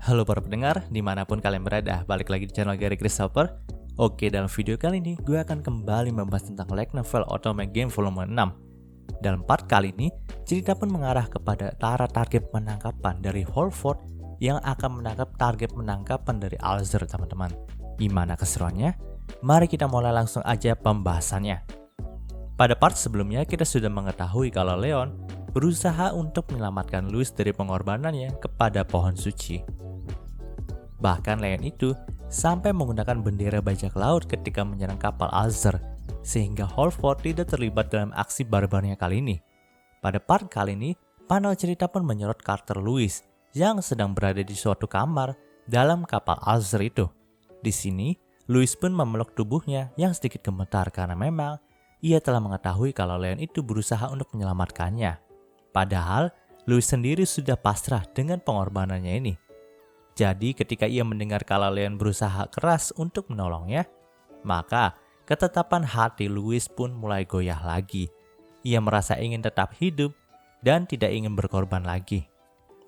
Halo para pendengar, dimanapun kalian berada, balik lagi di channel Gary Christopher. Oke, dalam video kali ini, gue akan kembali membahas tentang Light Novel Otome Game Volume 6. Dalam part kali ini, cerita pun mengarah kepada target penangkapan dari Holford yang akan menangkap target penangkapan dari Alzer, teman-teman. Gimana keseruannya? Mari kita mulai langsung aja pembahasannya. Pada part sebelumnya, kita sudah mengetahui kalau Leon berusaha untuk menyelamatkan Louis dari pengorbanannya kepada pohon suci. Bahkan Leon itu sampai menggunakan bendera bajak laut ketika menyerang kapal Alzer, sehingga Holford tidak terlibat dalam aksi barbarnya kali ini. Pada part kali ini, panel cerita pun menyorot karakter Louis yang sedang berada di suatu kamar dalam kapal Alzer itu. Di sini, Louis pun memeluk tubuhnya yang sedikit gemetar karena memang ia telah mengetahui kalau Leon itu berusaha untuk menyelamatkannya. Padahal, Louis sendiri sudah pasrah dengan pengorbanannya ini. Jadi ketika ia mendengar kalau Leon berusaha keras untuk menolongnya, maka ketetapan hati Louis pun mulai goyah lagi. Ia merasa ingin tetap hidup dan tidak ingin berkorban lagi.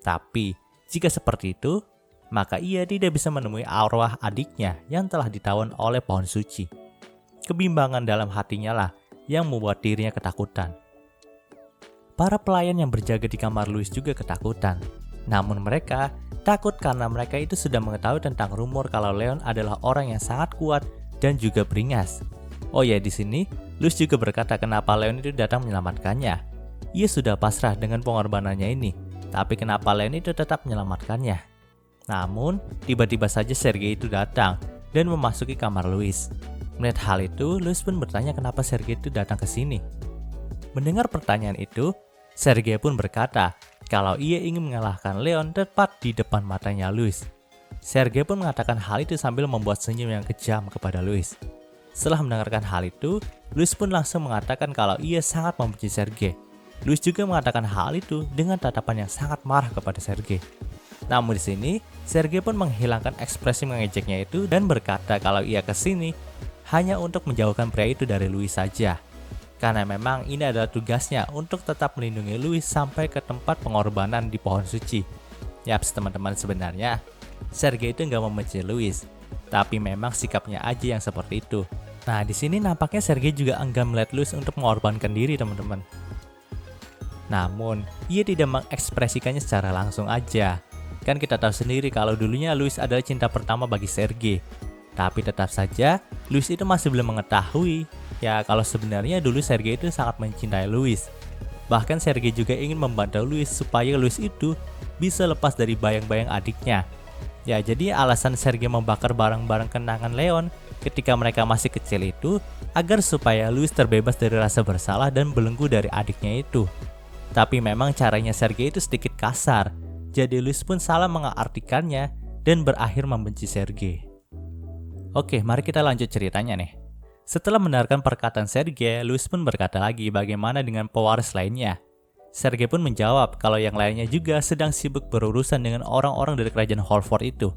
Tapi jika seperti itu, maka ia tidak bisa menemui arwah adiknya yang telah ditawan oleh pohon suci. Kebimbangan dalam hatinya lah yang membuat dirinya ketakutan. Para pelayan yang berjaga di kamar Louis juga ketakutan. Namun mereka takut karena mereka itu sudah mengetahui tentang rumor kalau Leon adalah orang yang sangat kuat dan juga beringas. Oh ya, di sini Louis juga berkata kenapa Leon itu datang menyelamatkannya. Ia sudah pasrah dengan pengorbanannya ini, tapi kenapa Leon itu tetap menyelamatkannya? Namun, tiba-tiba saja Sergei itu datang dan memasuki kamar Louis. Melihat hal itu, Louis pun bertanya kenapa Sergei itu datang ke sini. Mendengar pertanyaan itu, Sergei pun berkata kalau ia ingin mengalahkan Leon tepat di depan matanya Louis. Sergei pun mengatakan hal itu sambil membuat senyum yang kejam kepada Louis. Setelah mendengarkan hal itu, Louis pun langsung mengatakan kalau ia sangat membenci Sergei. Louis juga mengatakan hal itu dengan tatapan yang sangat marah kepada Sergei. Namun di sini, Sergei pun menghilangkan ekspresi mengejeknya itu dan berkata kalau ia kesini hanya untuk menjauhkan pria itu dari Louis saja. Karena memang ini adalah tugasnya untuk tetap melindungi Louis sampai ke tempat pengorbanan di pohon suci. Yaps teman-teman, sebenarnya Sergei itu nggak membenci Louis, tapi memang sikapnya aja yang seperti itu. Nah di sini nampaknya Sergei juga enggan melihat Louis untuk mengorbankan diri teman-teman. Namun ia tidak mengekspresikannya secara langsung aja. Kan kita tahu sendiri kalau dulunya Louis adalah cinta pertama bagi Sergei. Tapi tetap saja Louis itu masih belum mengetahui ya kalau sebenarnya dulu Sergei itu sangat mencintai Louis. Bahkan Sergei juga ingin membantu Louis supaya Louis itu bisa lepas dari bayang-bayang adiknya. Ya jadi alasan Sergei membakar barang-barang kenangan Leon ketika mereka masih kecil itu agar supaya Louis terbebas dari rasa bersalah dan belenggu dari adiknya itu. Tapi memang caranya Sergei itu sedikit kasar. Jadi Louis pun salah mengartikannya dan berakhir membenci Sergei. Oke, mari kita lanjut ceritanya nih. Setelah mendengarkan perkataan Sergei, Louis pun berkata lagi bagaimana dengan pewaris lainnya. Sergei pun menjawab kalau yang lainnya juga sedang sibuk berurusan dengan orang-orang dari kerajaan Holford itu.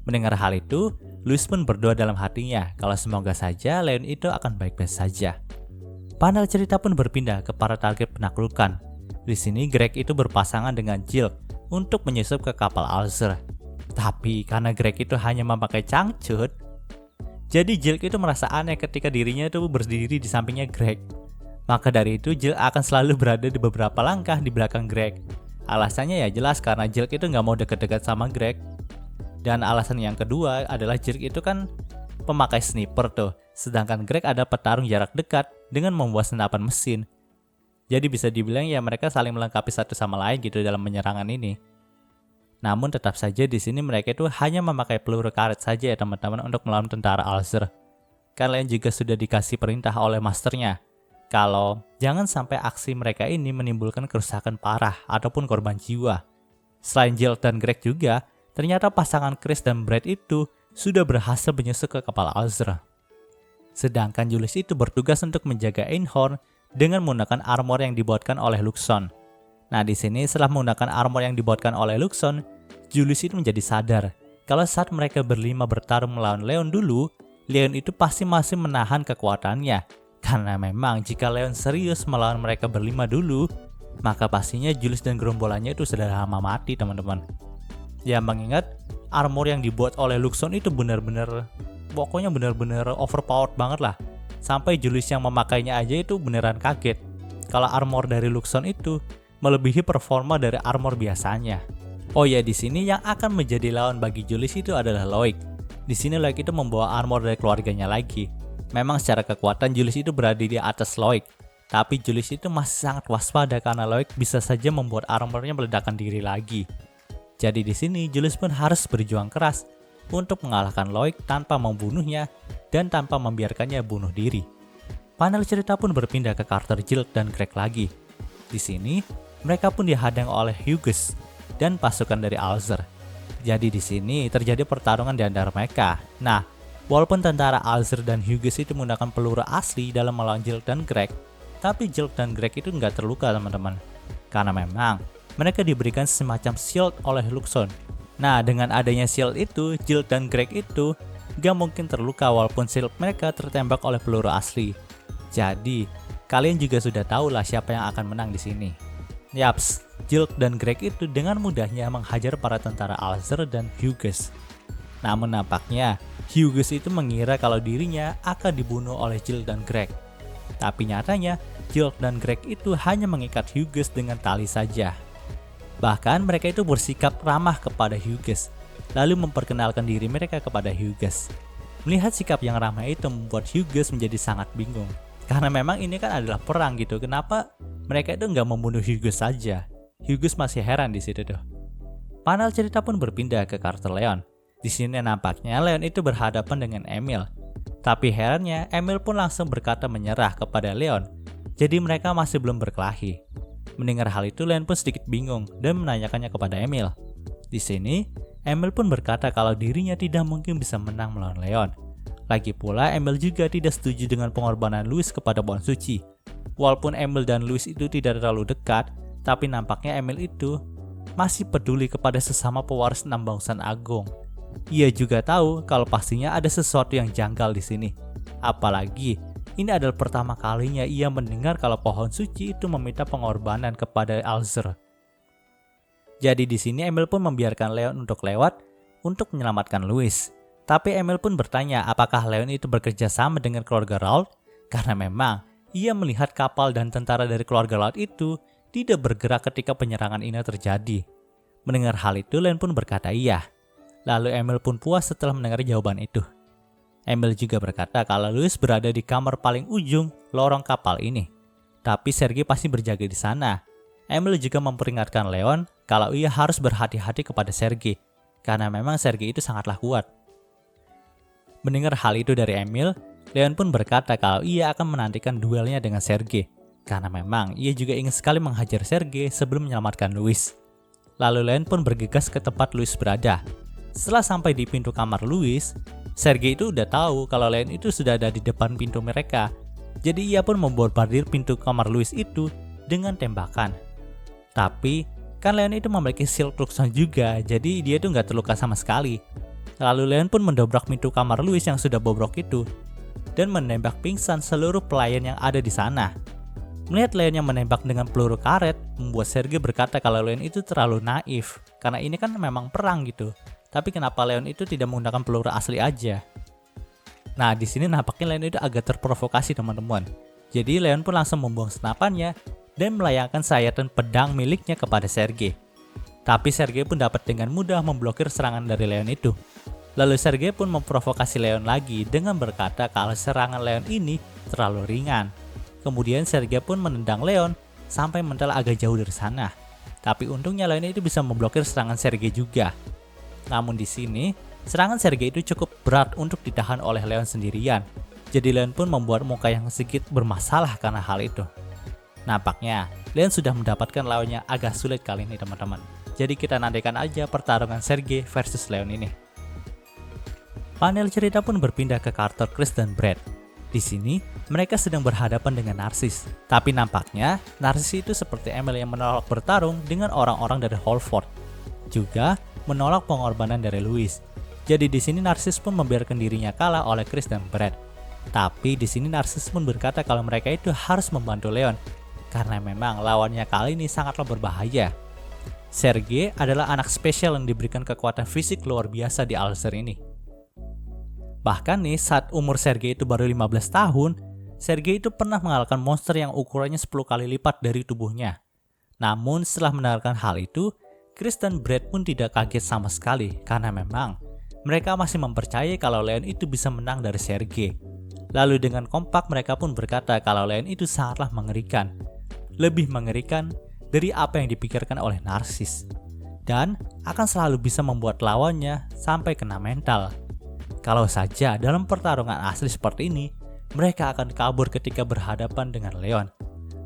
Mendengar hal itu, Louis pun berdoa dalam hatinya kalau semoga saja Leon itu akan baik-baik saja. Panel cerita pun berpindah ke para target penaklukan. Di sini Greg itu berpasangan dengan Jill untuk menyusup ke kapal Alzer. Tapi karena Greg itu hanya memakai cangcut, jadi Jill itu merasa aneh ketika dirinya itu berdiri di sampingnya Greg. Maka dari itu Jill akan selalu berada di beberapa langkah di belakang Greg. Alasannya ya jelas karena Jill itu nggak mau deket-deket sama Greg. Dan alasan yang kedua adalah Jill itu kan pemakai sniper tuh. Sedangkan Greg ada petarung jarak dekat dengan membuat senapan mesin. Jadi bisa dibilang ya mereka saling melengkapi satu sama lain gitu dalam penyerangan ini. Namun tetap saja di sini mereka itu hanya memakai peluru karet saja ya teman-teman untuk melawan tentara Alzer. Kalian juga sudah dikasih perintah oleh masternya kalau jangan sampai aksi mereka ini menimbulkan kerusakan parah ataupun korban jiwa. Selain Jill dan Greg juga, ternyata pasangan Chris dan Brad itu sudah berhasil menyusup ke kapal Alzer. Sedangkan Julius itu bertugas untuk menjaga Einhorn dengan menggunakan armor yang dibuatkan oleh Luxon. Nah di sini setelah menggunakan armor yang dibuatkan oleh Luxon, Julius itu menjadi sadar kalau saat mereka berlima bertarung melawan Leon dulu, Leon itu pasti masih menahan kekuatannya. Karena memang jika Leon serius melawan mereka berlima dulu, maka pastinya Julius dan gerombolannya itu sudah lama mati teman-teman. Ya mengingat armor yang dibuat oleh Luxon itu pokoknya bener-bener overpowered banget lah. Sampai Julius yang memakainya aja itu beneran kaget kalau armor dari Luxon itu melebihi performa dari armor biasanya. Oh ya, di sini yang akan menjadi lawan bagi Julius itu adalah Loic. Di sini Loic itu membawa armor dari keluarganya lagi. Memang secara kekuatan Julius itu berada di atas Loic, tapi Julius itu masih sangat waspada karena Loic bisa saja membuat armornya meledakkan diri lagi. Jadi di sini Julius pun harus berjuang keras untuk mengalahkan Loic tanpa membunuhnya dan tanpa membiarkannya bunuh diri. Panel cerita pun berpindah ke karakter Jill dan Greg lagi. Di sini mereka pun dihadang oleh Hughes dan pasukan dari Alzer. Jadi di sini terjadi pertarungan di antara mereka. Nah, walaupun tentara Alzer dan Hughes itu menggunakan peluru asli dalam melawan Jill dan Greg, tapi Jill dan Greg itu nggak terluka teman-teman. Karena memang mereka diberikan semacam shield oleh Luxon. Nah, dengan adanya shield itu, Jill dan Greg itu nggak mungkin terluka walaupun shield mereka tertembak oleh peluru asli. Jadi, kalian juga sudah tahu lah siapa yang akan menang di sini. Yaps, Jill dan Greg itu dengan mudahnya menghajar para tentara Alzer dan Hughes. Namun nampaknya, Hughes itu mengira kalau dirinya akan dibunuh oleh Jill dan Greg. Tapi nyatanya, Jill dan Greg itu hanya mengikat Hughes dengan tali saja. Bahkan mereka itu bersikap ramah kepada Hughes, lalu memperkenalkan diri mereka kepada Hughes. Melihat sikap yang ramah itu membuat Hughes menjadi sangat bingung. Karena memang ini kan adalah perang gitu, kenapa mereka itu nggak membunuh Hughes saja? Hughes masih heran di situ tuh. Panel cerita pun berpindah ke karakter Leon. Di sini nampaknya Leon itu berhadapan dengan Emil. Tapi herannya Emil pun langsung berkata menyerah kepada Leon. Jadi mereka masih belum berkelahi. Mendengar hal itu Leon pun sedikit bingung dan menanyakannya kepada Emil. Di sini Emil pun berkata kalau dirinya tidak mungkin bisa menang melawan Leon. Lagi pula Emil juga tidak setuju dengan pengorbanan Louis kepada Pohon Suci. Walaupun Emil dan Louis itu tidak terlalu dekat, tapi nampaknya Emil itu masih peduli kepada sesama pewaris 6 Bangsan Agung. Ia juga tahu kalau pastinya ada sesuatu yang janggal di sini. Apalagi ini adalah pertama kalinya ia mendengar kalau Pohon Suci itu meminta pengorbanan kepada Alzer. Jadi di sini Emil pun membiarkan Leon untuk lewat untuk menyelamatkan Louis. Tapi Emil pun bertanya apakah Leon itu bekerja sama dengan keluarga Raoult, karena memang ia melihat kapal dan tentara dari keluarga Raoult itu tidak bergerak ketika penyerangan ini terjadi. Mendengar hal itu Leon pun berkata iya. Lalu Emil pun puas setelah mendengar jawaban itu. Emil juga berkata kalau Louis berada di kamar paling ujung lorong kapal ini. Tapi Sergei pasti berjaga di sana. Emil juga memperingatkan Leon kalau ia harus berhati-hati kepada Sergei, karena memang Sergei itu sangatlah kuat. Mendengar hal itu dari Emil, Leon pun berkata kalau ia akan menantikan duelnya dengan Sergei, karena memang ia juga ingin sekali menghajar Sergei sebelum menyelamatkan Louis. Lalu Leon pun bergegas ke tempat Louis berada. Setelah sampai di pintu kamar Louis, Sergei itu udah tahu kalau Leon itu sudah ada di depan pintu mereka. Jadi ia pun membombardir pintu kamar Louis itu dengan tembakan. Tapi kan Leon itu memiliki shield Luxon juga, jadi dia itu nggak terluka sama sekali. Lalu Leon pun mendobrak pintu kamar Louis yang sudah bobrok itu dan menembak pingsan seluruh pelayan yang ada di sana. Melihat Leon yang menembak dengan peluru karet membuat Sergei berkata kalau Leon itu terlalu naif, karena ini kan memang perang gitu. Tapi kenapa Leon itu tidak menggunakan peluru asli aja? Nah, di sini nampaknya Leon itu agak terprovokasi teman-teman. Jadi Leon pun langsung membuang senapannya dan melayangkan sayatan pedang miliknya kepada Sergei. Tapi Sergei pun dapat dengan mudah memblokir serangan dari Leon itu. Lalu Sergei pun memprovokasi Leon lagi dengan berkata kalau serangan Leon ini terlalu ringan. Kemudian Sergei pun menendang Leon sampai mental agak jauh dari sana. Tapi untungnya Leon itu bisa memblokir serangan Sergei juga. Namun di sini, serangan Sergei itu cukup berat untuk ditahan oleh Leon sendirian. Jadi Leon pun membuat muka yang sedikit bermasalah karena hal itu. Nampaknya Leon sudah mendapatkan lawannya agak sulit kali ini teman-teman. Jadi kita nantikan aja pertarungan Sergei versus Leon ini. Panel cerita pun berpindah ke karakter Chris dan Brad. Di sini, mereka sedang berhadapan dengan Narsis. Tapi nampaknya, Narsis itu seperti Emil yang menolak bertarung dengan orang-orang dari Holford. Juga menolak pengorbanan dari Louis. Jadi di sini Narsis pun membiarkan dirinya kalah oleh Chris dan Brad. Tapi di sini Narsis pun berkata kalau mereka itu harus membantu Leon, karena memang lawannya kali ini sangatlah berbahaya. Sergei adalah anak spesial yang diberikan kekuatan fisik luar biasa di Alzur ini. Bahkan nih, saat umur Sergei itu baru 15 tahun, Sergei itu pernah mengalahkan monster yang ukurannya 10 kali lipat dari tubuhnya. Namun setelah mendengarkan hal itu, Chris dan Brad pun tidak kaget sama sekali karena memang mereka masih mempercayai kalau Leon itu bisa menang dari Sergei. Lalu dengan kompak mereka pun berkata kalau Leon itu sangatlah mengerikan. Lebih mengerikan dari apa yang dipikirkan oleh Narsis. Dan akan selalu bisa membuat lawannya sampai kena mental. Kalau saja dalam pertarungan asli seperti ini, mereka akan kabur ketika berhadapan dengan Leon.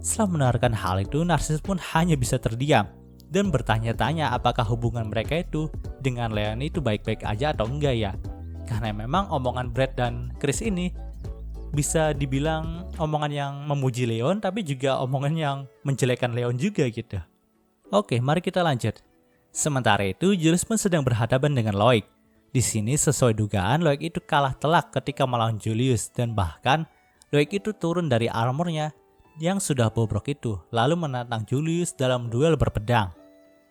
Setelah mendengarkan hal itu, Narsis pun hanya bisa terdiam dan bertanya-tanya apakah hubungan mereka itu dengan Leon itu baik-baik aja atau enggak ya. Karena memang omongan Brad dan Chris ini bisa dibilang omongan yang memuji Leon, tapi juga omongan yang menjelekkan Leon juga gitu. Oke, mari kita lanjut. Sementara itu, Julius pun sedang berhadapan dengan Loic. Di sini sesuai dugaan, Loic itu kalah telak ketika melawan Julius, dan bahkan Loic itu turun dari armornya yang sudah bobrok itu, lalu menantang Julius dalam duel berpedang.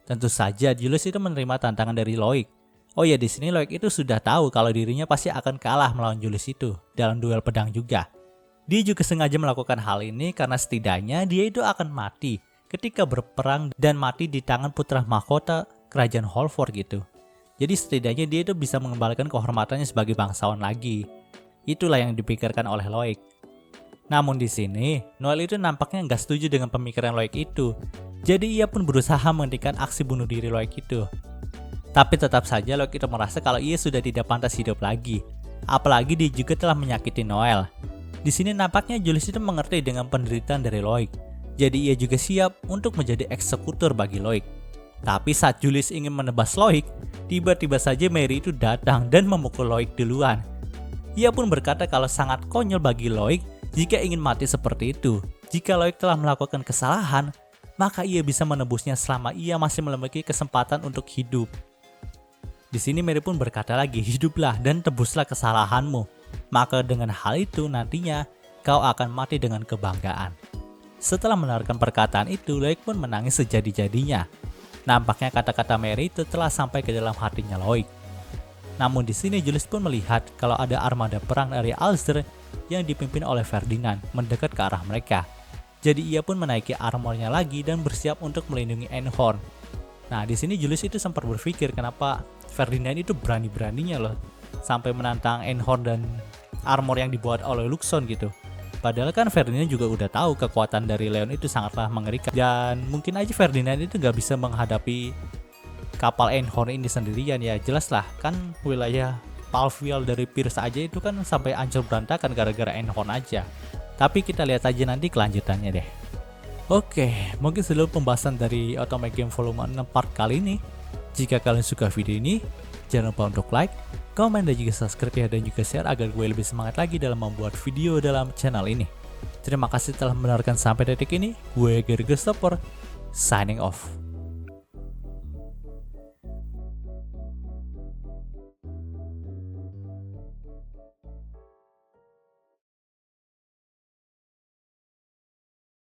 Tentu saja Julius itu menerima tantangan dari Loic. Oh ya, di sini Loic itu sudah tahu kalau dirinya pasti akan kalah melawan Julius itu dalam duel pedang juga. Dia juga sengaja melakukan hal ini karena setidaknya dia itu akan mati ketika berperang dan mati di tangan putra mahkota kerajaan Holford gitu. Jadi setidaknya dia itu bisa mengembalikan kehormatannya sebagai bangsawan lagi. Itulah yang dipikirkan oleh Loic. Namun di sini, Noel itu nampaknya nggak setuju dengan pemikiran Loic itu. Jadi ia pun berusaha menghentikan aksi bunuh diri Loic itu. Tapi tetap saja Loic itu merasa kalau ia sudah tidak pantas hidup lagi. Apalagi dia juga telah menyakiti Noel. Di sini nampaknya Julius itu mengerti dengan penderitaan dari Loic. Jadi ia juga siap untuk menjadi eksekutor bagi Loic. Tapi saat Julius ingin menebas Loic, tiba-tiba saja Mary itu datang dan memukul Loic duluan. Ia pun berkata kalau sangat konyol bagi Loic jika ingin mati seperti itu. Jika Loic telah melakukan kesalahan, maka ia bisa menebusnya selama ia masih memiliki kesempatan untuk hidup. Di sini Mary pun berkata lagi, hiduplah dan tebuslah kesalahanmu. Maka dengan hal itu nantinya kau akan mati dengan kebanggaan. Setelah mendengarkan perkataan itu, Loic pun menangis sejadi-jadinya. Nampaknya kata-kata Mary itu telah sampai ke dalam hatinya Loic. Namun di sini Julius pun melihat kalau ada armada perang dari Alzur yang dipimpin oleh Ferdinand mendekat ke arah mereka. Jadi ia pun menaiki armornya lagi dan bersiap untuk melindungi Einhorn. Nah di sini Julius itu sempat berpikir kenapa Ferdinand itu berani-beraninya loh sampai menantang Einhorn dan armor yang dibuat oleh Luxon gitu. Padahal kan Ferdinand juga udah tahu kekuatan dari Leon itu sangatlah mengerikan. Dan mungkin aja Ferdinand itu gak bisa menghadapi kapal Einhorn ini sendirian ya. Jelas lah kan wilayah Palfiel dari Pierce aja itu kan sampai hancur berantakan gara-gara Einhorn aja. Tapi kita lihat aja nanti kelanjutannya deh. Oke, mungkin seluruh pembahasan dari Otome Game Volume 6 part kali ini. Jika kalian suka video ini, jangan lupa untuk like, komen, dan juga subscribe ya, dan juga share agar gue lebih semangat lagi dalam membuat video dalam channel ini. Terima kasih telah mendengarkan sampai detik ini. Gue Gary Christopher, signing off.